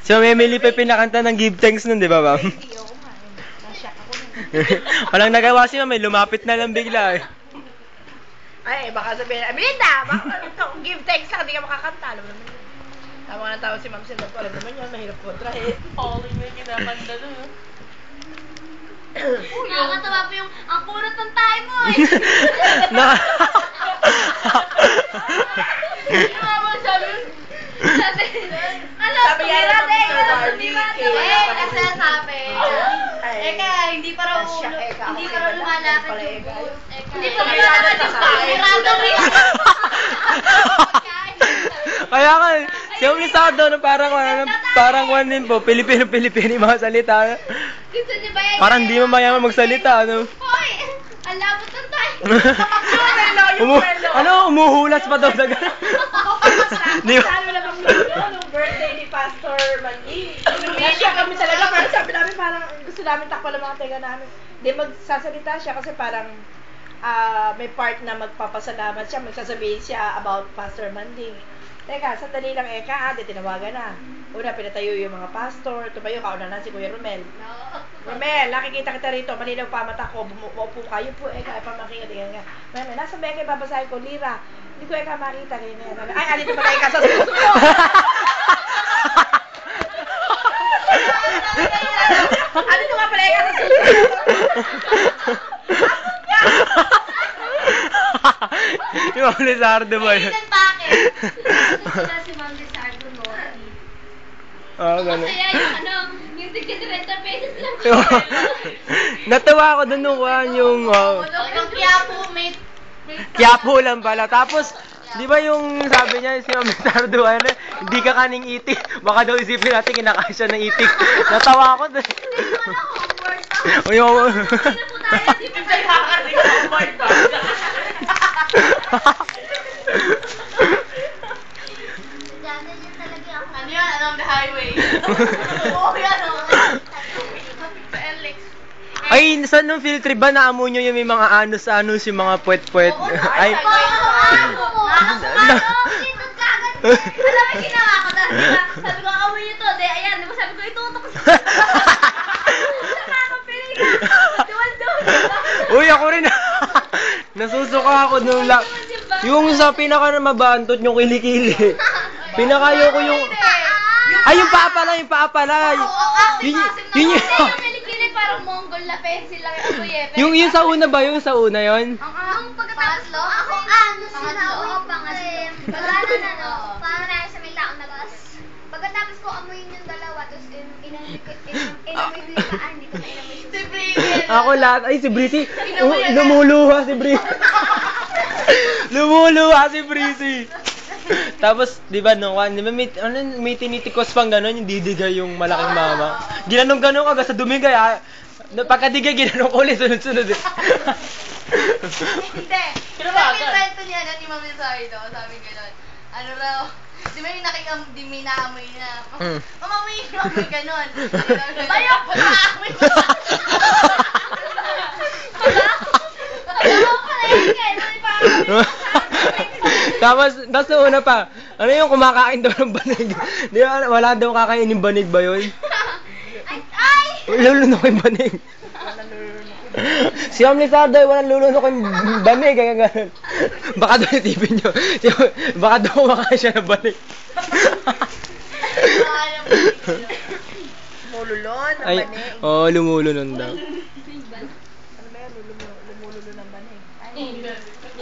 So, Emily pa pinakanta ng Give Thanks nun, di ba, ma'am? Hindi ako kumain. Nashock ako nun. Walang nagawa si ma'am, lumapit na lang bigla eh. Ay, baka sabihin, Aminda, baka give thanks lang, hindi ka makakanta. Alam mo naman yun. Tama na tawag si Ma'am Silva ko. Alam naman yun, mahirap kontrahin. Pauling na yung kinakanta nun. Nakakatawa po yung, ang kurot ng tayo mo eh. Na... Sabi nga naman Mr. Barbie, Kasi sabi, Eka, hindi pa raw lumalakad yung booth. Hindi pa lumalakad yung pamirado rin. Kaya nga, si Omisado, no, parang one din po, Pilipino yung mga salita. Gusto niyo ba yan? Parang di mo mayaman magsalita, ano? Hoy! Ang labot ng tayo. Umuhulas pa daw sa gano'n. Di ba? Saan mo na bang nung birthday ni Pastor Mandy? Nasya kami talaga, parang sabi namin parang gusto namin takpan ng mga tega namin. Hindi magsasalita siya kasi parang may part na magpapasalamat siya, magsasabihin siya about Pastor Mandy. Teka, sandali lang Eka, di tinawagan na. Una, pinatayo yung mga pastor, tumayo, kauna na si Kuya Romel. Romel, nakikita kita rito, malinaw pa mata ko, bumuupo kayo po Eka, pamakinga, tingnan nga. Romel, nasa ba Eka, babasahin ko, Lira. Hindi ko Eka makita, ganyan. Ay, alito pala Eka sa susunod. Alito nga pala Eka sa susunod. Yung Ma'am Lizardo ba yun? Bakit? Sila si Ma'am Lizardo naughty. Oo, gano'n. Masaya yung tigil 30 pesos lang. Natawa ako dun nung yung... Yung Quiapo, may... Quiapo lang pala. Tapos, di ba yung sabi niya, si Ma'am Lizardo, ano, hindi ka kaning itik. Baka daw isipin natin kinakain siya ng itik. Natawa ako dun. Hindi mo na homework. Uy, oo. Hindi na po tayo. Hindi mo tayo Nakakaring homework to. Dahil yun talaga ako. Ano yan? Along the highway. Oo, yan o. Sa LX. Ay, saan nung field trip ba naamoy nyo yung may mga anos-anos, yung mga puwet-puwet? Ay, Dito kagad. Alam mo, ginawa ko na. Sabi ko, amoy nyo to. De, ayan, di ba sabi ko, itutok ko sa... Nakakapiling ka. Duwal-duwal. uy, ako rin. Nasusuka ako nung yung sa pinaka na mabantot yung kilikili. Pinakayo ko yung... Ay, yung paa pala, yung paa pala. Yun yung... Kilikili parang Mongol na pencil lang yung amoy eh. Yung sa una ba? Yung sa una yun? Ang pagkatapos lo, ako ano sila ako pangasim. Pagkatapos na no, parang na sa may taong nagos. Pagkatapos ko amoyin yung dalawa, tapos inamoy ko yung paan, hindi ko na inamoy yung... Si Brigel. Ako lahat. Ay, si Breezy. Lumuluha si Breezy. Lumuluha si Breezy. Tapos, di ba, nung one, di ba, may tinitikos pang gano'n, yung didigay yung malaking mama. Ginanong-ganon ka, sa dumigay, pagkadigay, ginanong ko ulit, sunod-sunod eh. Hindi. Sabi kwento niya na ni Ma'am Lizardo, sabi gano'n. Ano raw, di ba yung di may naamoy na, mamamoy yung amoy gano'n. Bayak ko na amoy mo. Tapos sa una pa, ano yung kumakain daw ng banig? Di ba, wala daw kakain yung banig ba yun? Ay! Lulunok yung banig. Si Ma'am Lizardo, walang lulunok yung banig, kaya gano'n. Baka daw natipin nyo. Baka daw kumakain siya ng banig. Mululon, ang Ay, banig. oo, lumulunod daw. Ano ba yan? Lumululon ang banig.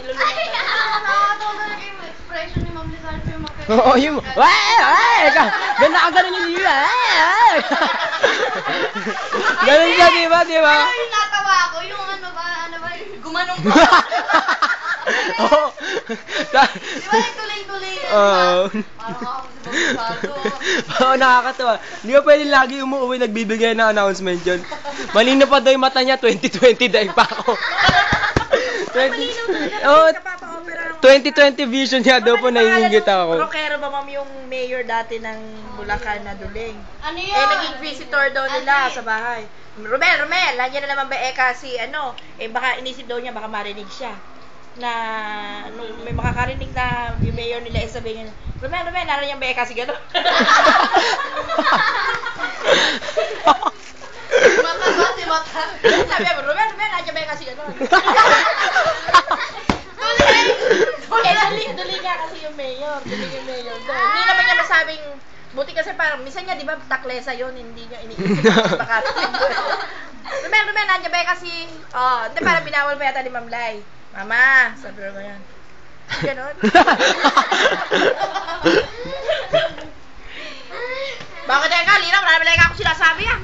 Nakakatawa talaga yung expression ni Ma'am Lizardo yung mga Oo, yung... Ganda ka ganun yung yun. Ganun siya, di ba? Di ba? Pero yung natawa ko, yung ano ba, gumanong ko. Oo. Di ba yung tuloy-tuloy yan? Oo. Parang ako si Ma'am Lizardo. Oo, nakakatawa. Di ba pwede lagi umuwi nagbibigay ng announcement yun? Malino pa daw yung mata niya, 2020 daig pa ako. 2020 vision niya daw po, naiingit ako. Rockero ba ma'am yung mayor dati ng Bulacan na Duling? Ano yun? Naging visitor daw nila sa bahay. Romel, nandiyan na naman ba Eka si ano? Baka inisip daw niya, baka marinig siya. Na, nung may makakarinig na yung mayor nila, sabihin niya, Romel, narinig ba Eka si gano'n? Buti kasi parang, minsan nga, di ba, taklesa yun, hindi niya iniisip. Baka, Rumen, nandiyan ba kasi, hindi, parang binawal pa yata ni Ma'am Lai. Mama, sabi mo yan. Ganon. Bakit ka, Lina? Marami lang ako sinasabi ah.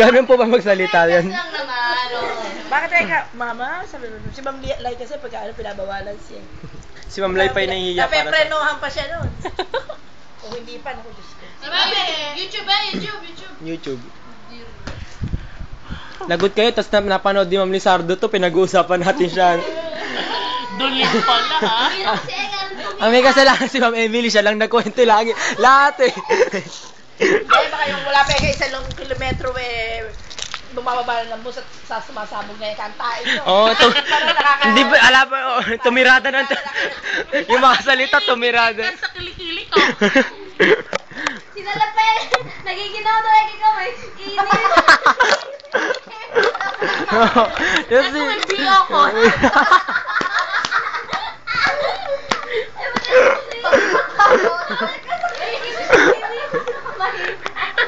Ganun po ba magsalita yan? lang naman. Bakit ka, Mama, sabi mo, si Ma'am Lai kasi pagka pinabawalan siya. Si Ma'am Lai pa yung nahihiya para sa... Napeprenohan pa siya nun. Kung hindi pa, naku, Diyos ko. YouTube. Lagot kayo, tapos napanood ni Ma'am Lizardo to, pinag-uusapan natin siya. Dulit pala, ha? Ang may kasalanan si Ma'am Emily, siya lang nagkwento lagi. Lahat eh. Baka yung wala pa yung isang kilometro bumababa ng bus at sa sumasabog na yung kantain mo. Oo, hindi ba, ala pa, tumirada na. Yung mga salita, tumirada. Sa kilikili ko. Sinalap pa yan. Nagiginaw daw yung kamay. Init. Kasi... Nagpilo ako.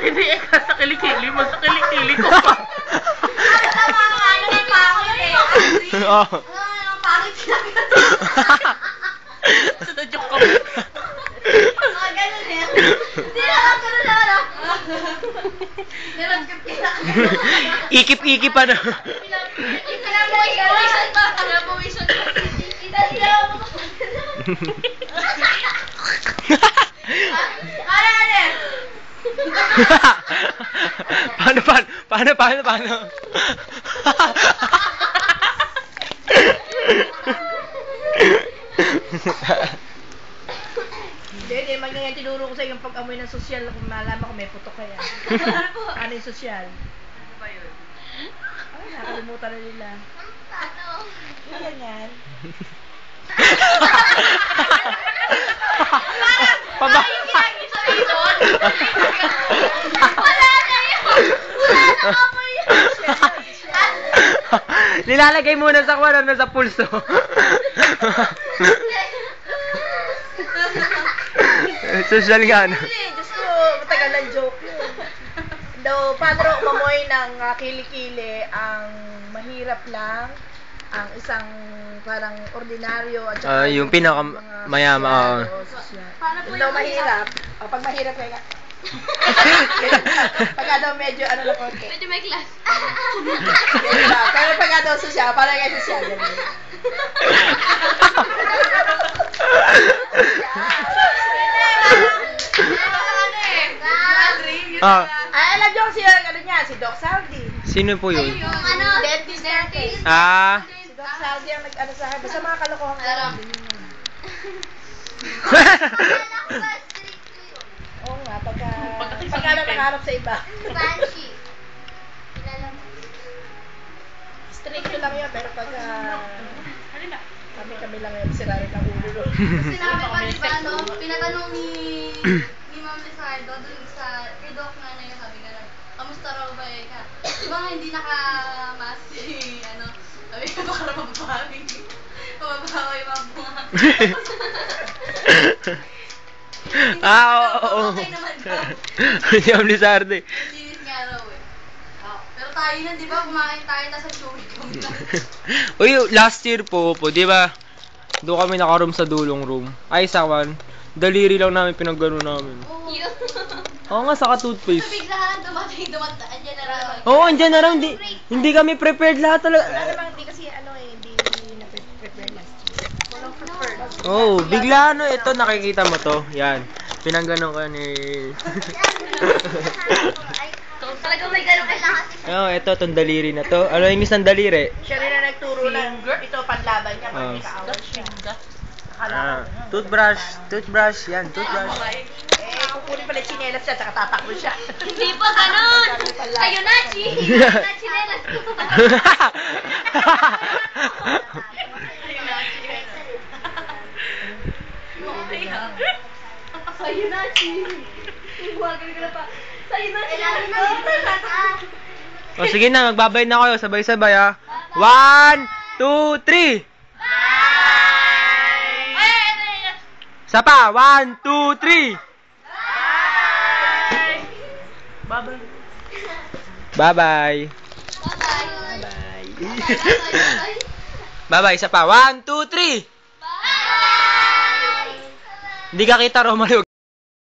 Hindi ka sa kilikili mo, sa kilikili ko pa. Oo. Sinadyak ko. Ikip-ikip ano. Paano? Hindi naman ganyan tinuro ko sa yung pag-amoy ng sosyal kung malaman ko may putok kaya. Ano yung sosyal? Ano ba yun? Ay, nakalimutan na nila. Yung ganyan. Wala na yun! Amoy yun! Nilalagay muna sa kwan, sa pulso. Social nga, no? Diyos ko, matagal ng joke yun. Daw, paano umamoy ng kilikili ang mahirap lang, ang isang parang ordinaryo at saka yung pinaka mayama. Paano po daw mahirap? Pag mahirap kaya pagka daw medyo ano na konti. Medyo may class. Pero pagka daw sosyal, parang kayo sosyal. Ay, alam niyo kasi yung ano niya, si Doc Saldi. Sino po yun? Dentist natin. Si Doc Saldi ang nag-ano sa akin. Basta mga kalokohan ko. Oo nga, pagka nakaharap sa iba. Banshee. Kilala mo? Strict lang yan, pero pagka kami lang yan, sira rin ang ulo. Kasi namin pa, diba, no? Pinatanong ni Ma'am Lizardo dun sa kay Doc nga na yun, sabi gano'n, kamusta raw ba ka? Diba nga hindi naka-mask si, sabi ko baka raw mababawi. Mababawi yung mga Oo. Okay naman daw. Si Ma'am Lizardo eh. Linis nga raw eh. Pero tayo na, di ba, kumain tayo na sa show. Uy, last year po, di ba? Doon kami nakaroom sa dulong room. Ay, sawan. Daliri lang namin pinagano namin. Oo nga, saka toothpaste. Biglaan dumating, andyan na raw. Oo, andyan na raw. Hindi kami prepared lahat talaga. Wala namang, hindi kasi hindi na-prepare last year. Walang prepared. Oh, bigla ito nakikita mo to. Yan. Pinanggano ka ni... Talagang may ganun kasi. Ito, itong daliri na to. Ano yung isang daliri? Siya rin na nagturo ng ito panlaban niya pag may kaaway siya. Toothbrush, yan, toothbrush. Kukunin pala yung chinelas siya, tsaka tatakbo siya. Hindi po ganun! Kayo na, Chi! Chinelas ko. Sa'yo na, Chi! Iwagan ka na pa. Sa'yo na, Chi! O sige na, magbabay na kayo. Sabay-sabay ha. 1, 2, 3! Isa pa, 1, 2, 3! Bye-bye. Bye-bye. Bye. Bye-bye. Bye-bye. Isa pa. 1, 2, 3. Bye! Hindi ka kita, Romalo.